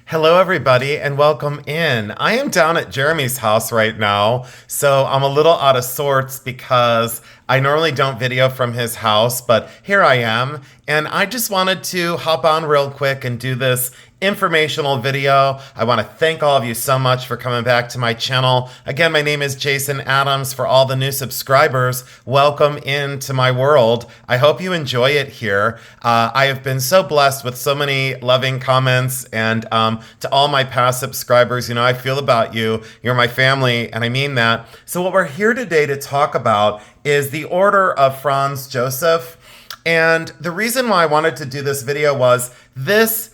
Hello, everybody, and welcome in. I am down at Jeremy's house right now, so I'm a little out of sorts because I normally don't video from his house, but here I am, and I just wanted to hop on real quick and do this informational video. I want to thank all of you so much for coming back to my channel. Again, my name is Jason Adams. For all the new subscribers, welcome into my world. I hope you enjoy it here. I have been so blessed with so many loving comments, and to all my past subscribers, I feel about you. You're my family, and I mean that. So what we're here today to talk about is the Order of Franz Joseph. And the reason why I wanted to do this video was this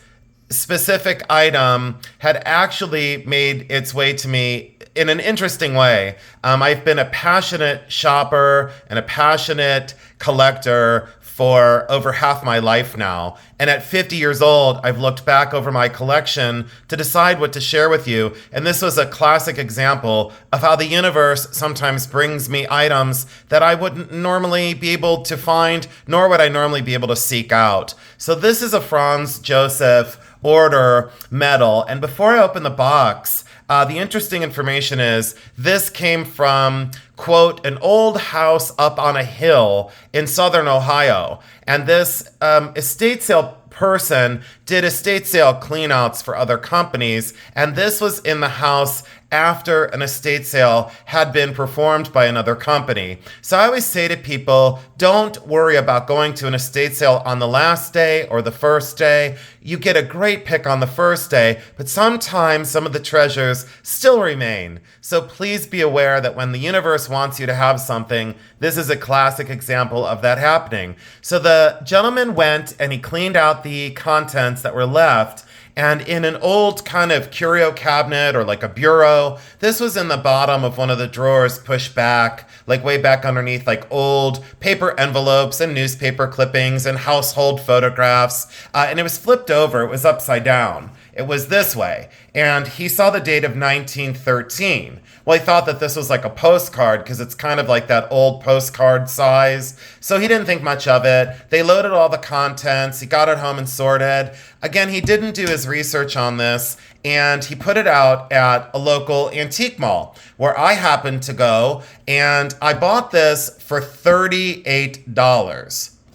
specific item had actually made its way to me in an interesting way. I've been a passionate shopper and a passionate collector for over half my life now. And at 50 years old, I've looked back over my collection to decide what to share with you. And this was a classic example of how the universe sometimes brings me items that I wouldn't normally be able to find, nor would I normally be able to seek out. So this is a Franz Joseph Order medal. And before I open the box, the interesting information is this came from, quote, an old house up on a hill in southern Ohio. And this estate sale person did estate sale cleanouts for other companies. And this was in the house after an estate sale had been performed by another company. So I always say to people, don't worry about going to an estate sale on the last day or the first day. You get a great pick on the first day, but sometimes some of the treasures still remain. So please be aware that when the universe wants you to have something, this is a classic example of that happening. So the gentleman went and he cleaned out the contents that were left. And in an old kind of curio cabinet or like a bureau, this was in the bottom of one of the drawers pushed back, like way back underneath, like old paper envelopes and newspaper clippings and household photographs. And it was flipped over. It was upside down. It was this way. And he saw the date of 1913. Well, he thought that this was like a postcard because it's kind of like that old postcard size. So he didn't think much of it. They loaded all the contents. He got it home and sorted. Again, he didn't do his research on this, and he put it out at a local antique mall where I happened to go, and I bought this for $38.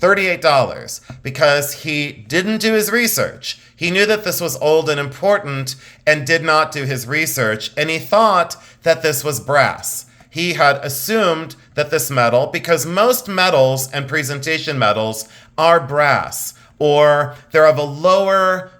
$38 because he didn't do his research. He knew that this was old and important and did not do his research, and he thought that this was brass. He had assumed that this metal, because most metals and presentation metals are brass, or they're of a lower,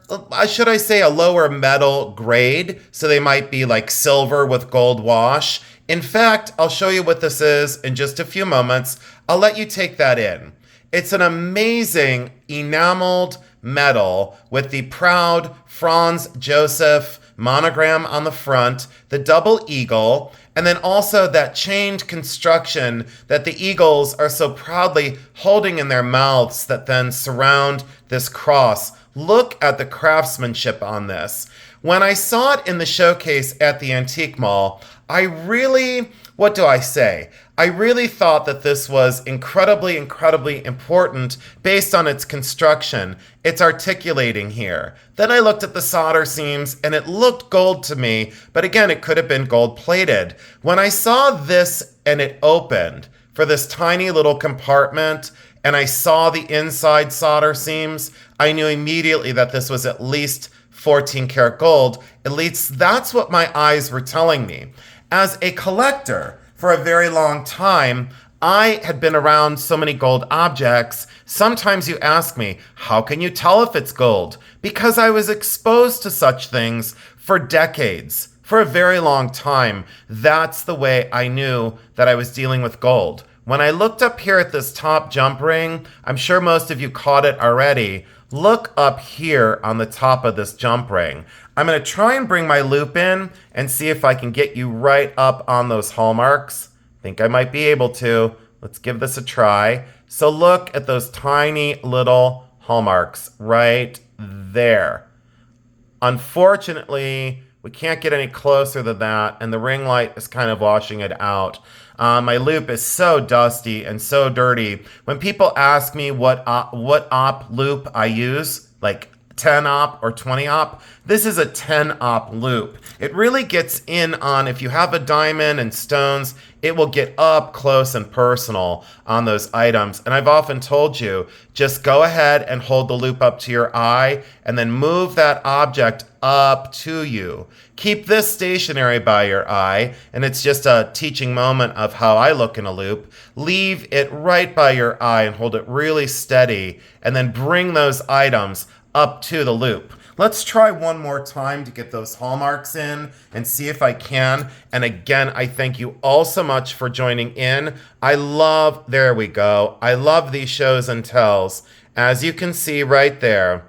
should I say, a lower metal grade, so they might be like silver with gold wash. In fact, I'll show you what this is in just a few moments. I'll let you take that in. It's an amazing enameled medal with the proud Franz Joseph monogram on the front, the double eagle, and then also that chained construction that the eagles are so proudly holding in their mouths that then surround this cross. Look at the craftsmanship on this. When I saw it in the showcase at the antique mall, I really thought that this was incredibly, incredibly important based on its construction. It's articulating here. Then I looked at the solder seams and it looked gold to me, but again, it could have been gold plated. When I saw this and it opened for this tiny little compartment and I saw the inside solder seams, I knew immediately that this was at least 14 karat gold. At least that's what my eyes were telling me. As a collector, for a very long time, I had been around so many gold objects. Sometimes you ask me, how can you tell if it's gold? Because I was exposed to such things for decades, for a very long time. That's the way I knew that I was dealing with gold. When I looked up here at this top jump ring, I'm sure most of you caught it already. Look up here on the top of this jump ring. I'm going to try and bring my loop in and see if I can get you right up on those hallmarks. I think I might be able to. Let's give this a try. So look at those tiny little hallmarks right there. Unfortunately, we can't get any closer than that, and the ring light is kind of washing it out. My loop is so dusty and so dirty. When people ask me what op loop I use, like 10 op or 20 op. This is a 10 op loop. It really gets in on, if you have a diamond and stones, it will get up close and personal on those items. And I've often told you, just go ahead and hold the loop up to your eye and then move that object up to you. Keep this stationary by your eye, and it's just a teaching moment of how I look in a loop. Leave it right by your eye and hold it really steady, and then bring those items up to the loop. Let's try one more time to get those hallmarks in and see if I can. And again, I thank you all so much for joining in. There we go. I love these shows and tells. As you can see right there,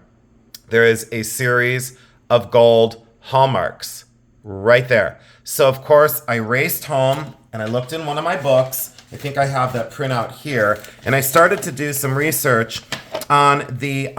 there is a series of gold hallmarks right there. So of course I raced home and I looked in one of my books. I think I have that printout here. And I started to do some research on the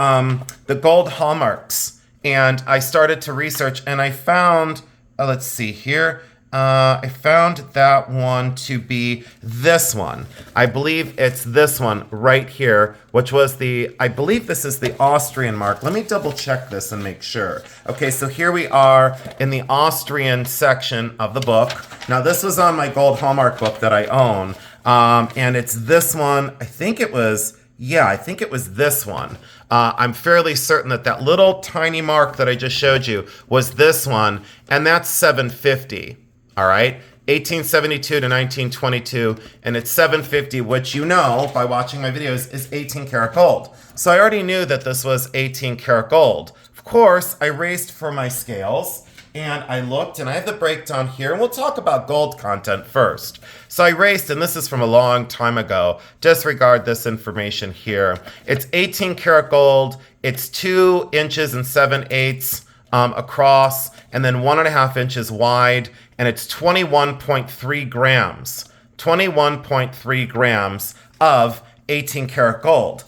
gold hallmarks. And I started to research and I found, let's see here. I found that one to be this one. I believe it's this one right here, which was I believe this is the Austrian mark. Let me double check this and make sure. Okay, so here we are in the Austrian section of the book. Now this was on my gold hallmark book that I own. And it's this one. I think it was this one. I'm fairly certain that little tiny mark that I just showed you was this one, and that's 750. All right, 1872 to 1922, and it's 750, which you know by watching my videos is 18 karat gold. So I already knew that this was 18 karat gold. Of course, I raced for my scales, and I looked, and I have the breakdown here, and we'll talk about gold content first. So I raced, and this is from a long time ago. Disregard this information here. It's 18 karat gold. It's 2 inches and 7/8 across, and then 1.5 inches wide, and it's 21.3 grams. 21.3 grams of 18 karat gold.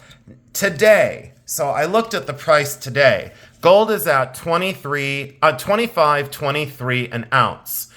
Today, so I looked at the price today. Gold is at 25.23 an ounce.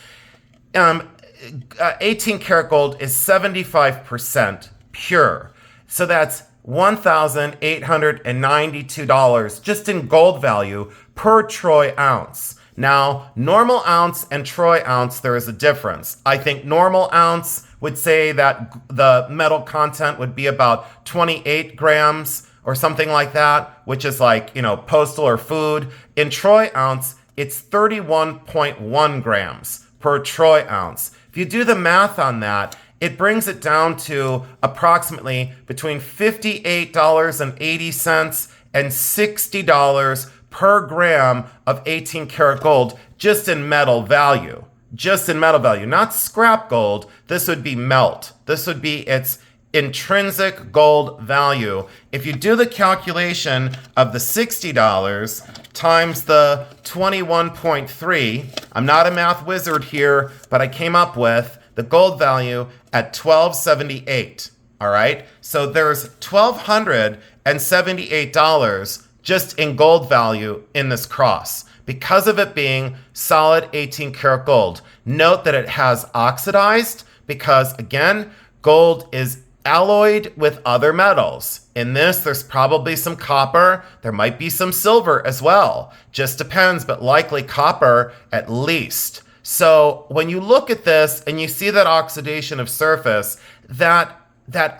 18 karat gold is 75% pure. So that's $1,892 just in gold value per troy ounce. Now, normal ounce and troy ounce, there is a difference. I think normal ounce would say that the metal content would be about 28 grams or something like that, which is like, postal or food. In troy ounce, it's 31.1 grams per troy ounce. If you do the math on that, it brings it down to approximately between $58.80 and $60 per gram of 18 karat gold just in metal value. Just in metal value, not scrap gold. This would be melt. This would be its intrinsic gold value. If you do the calculation of the $60 times the 21.3, I'm not a math wizard here, but I came up with the gold value at $1,278. All right, so there's $1,278 just in gold value in this cross because of it being solid 18 karat gold. Note that it has oxidized because, again, gold is alloyed with other metals. In this, there's probably some copper. There might be some silver as well. Just depends, but likely copper at least. So when you look at this and you see that oxidation of surface, that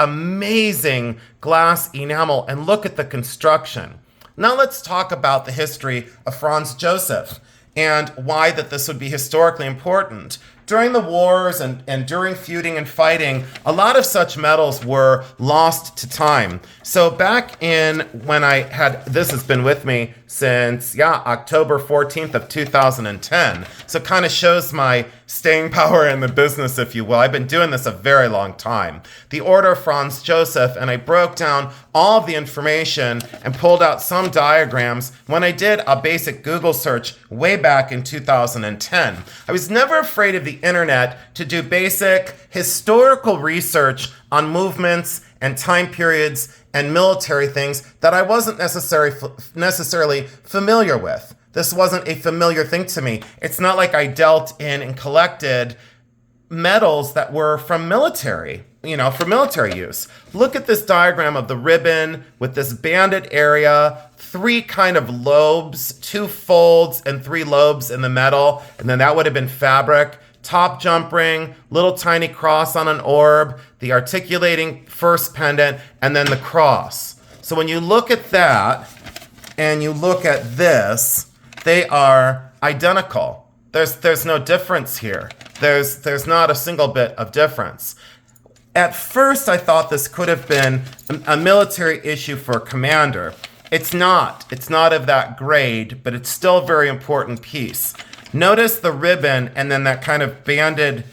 amazing glass enamel, and look at the construction. Now let's talk about the history of Franz Joseph and why that this would be historically important. During the wars and during feuding and fighting, a lot of such metals were lost to time. So back in when this has been with me since, October 14th of 2010. So it kind of shows my staying power in the business, if you will. I've been doing this a very long time. The Order of Franz Joseph, and I broke down all of the information and pulled out some diagrams when I did a basic Google search way back in 2010. I was never afraid of the internet to do basic historical research on movements and time periods and military things that I wasn't necessarily familiar with. This wasn't a familiar thing to me. It's not like I dealt in and collected metals that were from military. for military use. Look at this diagram of the ribbon with this banded area, 3 kind of lobes, 2 folds and 3 lobes in the metal, and then that would have been fabric. Top jump ring, little tiny cross on an orb, the articulating first pendant, and then the cross. So when you look at that and you look at this, they are identical. There's no difference here. There's not a single bit of difference. At first, I thought this could have been a military issue for a commander. It's not. It's not of that grade, but it's still a very important piece. Notice the ribbon and then that kind of banded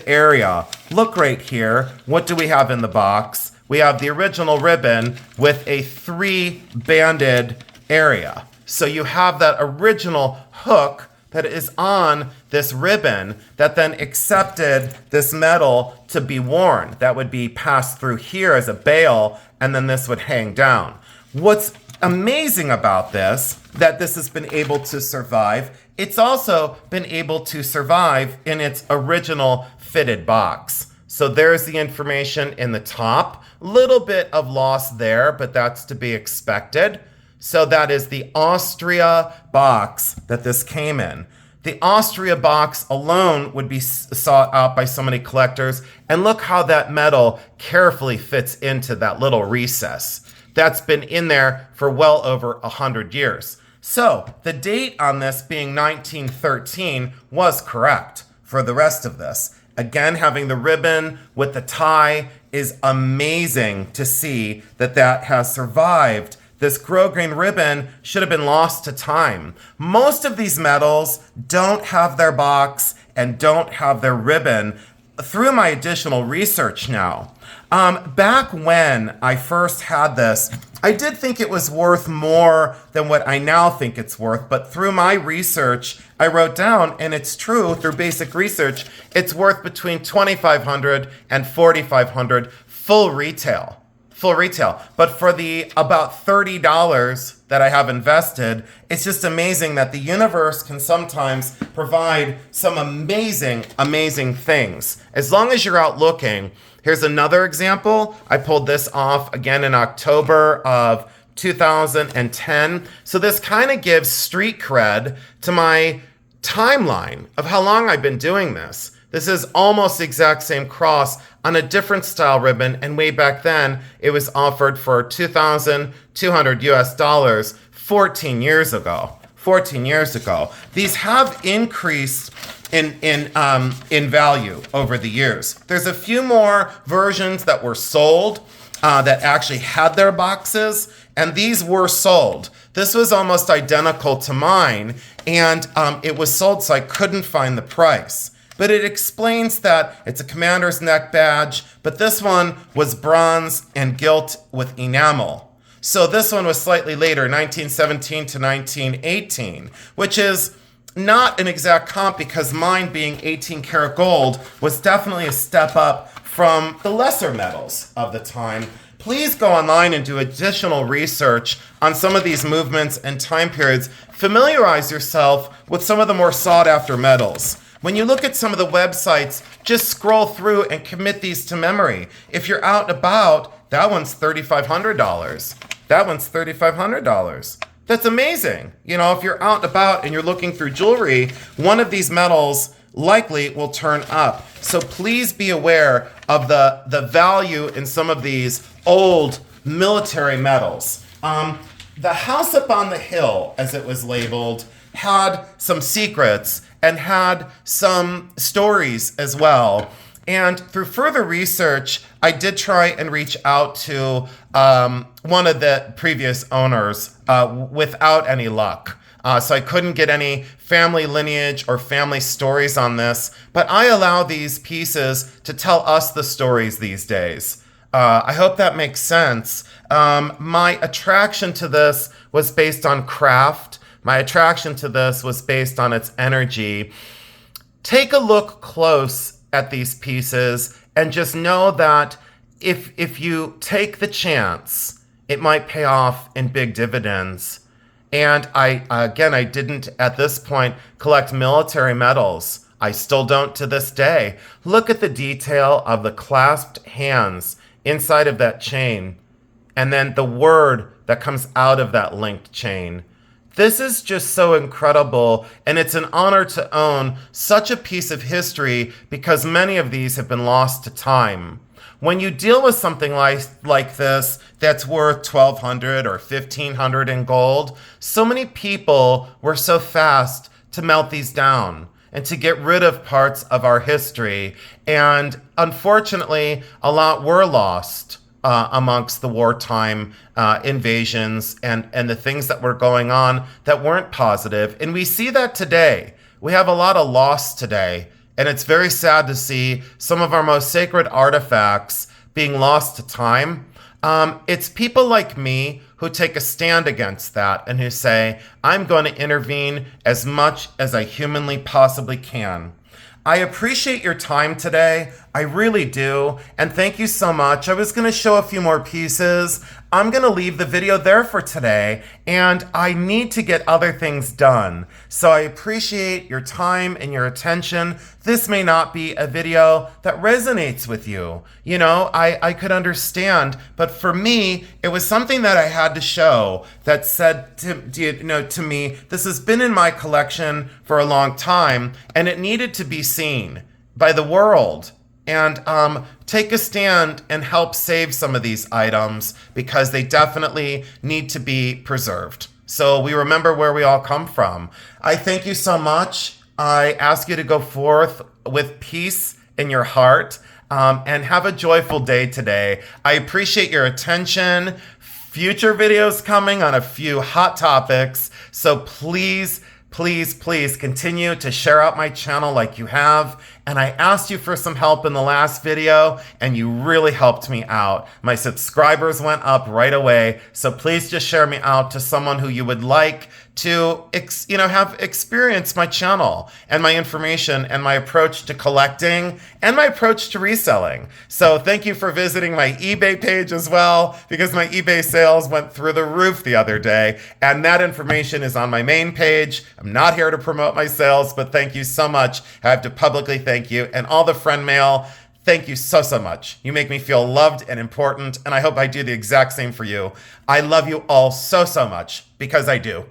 area. Look right here. What do we have in the box? We have the original ribbon with a 3 banded area. So you have that original hook that is on this ribbon that then accepted this metal to be worn. That would be passed through here as a bail, and then this would hang down. What's amazing about this, that this has been able to survive, it's also been able to survive in its original fitted box. So there's the information in the top. Little bit of loss there, but that's to be expected. So that is the Austria box that this came in. The Austria box alone would be sought out by so many collectors. And look how that metal carefully fits into that little recess. That's been in there for well over 100 years. So the date on this being 1913 was correct for the rest of this. Again, having the ribbon with the tie is amazing to see that that has survived. This grosgrain ribbon should have been lost to time. Most of these metals don't have their box and don't have their ribbon through my additional research now. Back when I first had this, I did think it was worth more than what I now think it's worth, but through my research, I wrote down, and it's true through basic research, it's worth between $2,500 and $4,500 full retail. But for the about $30 that I have invested, it's just amazing that the universe can sometimes provide some amazing, amazing things. As long as you're out looking. Here's another example. I pulled this off again in October of 2010. So this kind of gives street cred to my timeline of how long I've been doing this. This is almost the exact same cross on a different style ribbon, and way back then it was offered for $2,200 US 14 years ago. 14 years ago. These have increased in value over the years. There's a few more versions that were sold that actually had their boxes, and these were sold. This was almost identical to mine, and it was sold, so I couldn't find the price. But it explains that it's a commander's neck badge, but this one was bronze and gilt with enamel. So this one was slightly later, 1917 to 1918, which is not an exact comp because mine being 18 karat gold was definitely a step up from the lesser metals of the time. Please go online and do additional research on some of these movements and time periods. Familiarize yourself with some of the more sought after metals. When you look at some of the websites, just scroll through and commit these to memory. If you're out and about, that one's $3,500. That one's $3,500. That's amazing. You know, if you're out and about and you're looking through jewelry, one of these metals likely will turn up. So please be aware of the value in some of these old military metals. The house up on the hill, as it was labeled, had some secrets and had some stories as well. And through further research, I did try and reach out to one of the previous owners without any luck. So I couldn't get any family lineage or family stories on this, but I allow these pieces to tell us the stories these days. I hope that makes sense. My attraction to this was based on craft. My attraction to this was based on its energy. Take a look close at these pieces and just know that if you take the chance, it might pay off in big dividends. And I didn't at this point collect military medals. I still don't to this day. Look at the detail of the clasped hands inside of that chain, and then the word that comes out of that linked chain. This is just so incredible, and it's an honor to own such a piece of history because many of these have been lost to time. When you deal with something like this that's worth 1,200 or 1,500 in gold, so many people were so fast to melt these down and to get rid of parts of our history. And unfortunately, a lot were lost amongst the wartime invasions and the things that were going on that weren't positive. And we see that today. We have a lot of loss today. And it's very sad to see some of our most sacred artifacts being lost to time. It's people like me who take a stand against that and who say, I'm going to intervene as much as I humanly possibly can. I appreciate your time today. I really do. And thank you so much. I was going to show a few more pieces. I'm going to leave the video there for today, and I need to get other things done. So I appreciate your time and your attention. This may not be a video that resonates with you. You know, I could understand, but for me, it was something that I had to show that said to me, this has been in my collection for a long time, and it needed to be seen by the world. And take a stand and help save some of these items because they definitely need to be preserved. So we remember where we all come from. I thank you so much. I ask you to go forth with peace in your heart and have a joyful day today. I appreciate your attention. Future videos coming on a few hot topics. So please continue to share out my channel like you have. And I asked you for some help in the last video, and you really helped me out. My subscribers went up right away. So please just share me out to someone who you would like to have experienced my channel and my information and my approach to collecting and my approach to reselling. So thank you for visiting my eBay page as well, because my eBay sales went through the roof the other day, and that information is on my main page. I'm not here to promote my sales, but thank you so much. I have to publicly thank you, and all the friend mail. Thank you so much. You make me feel loved and important, and I hope I do the exact same for you. I love you all so much, because I do.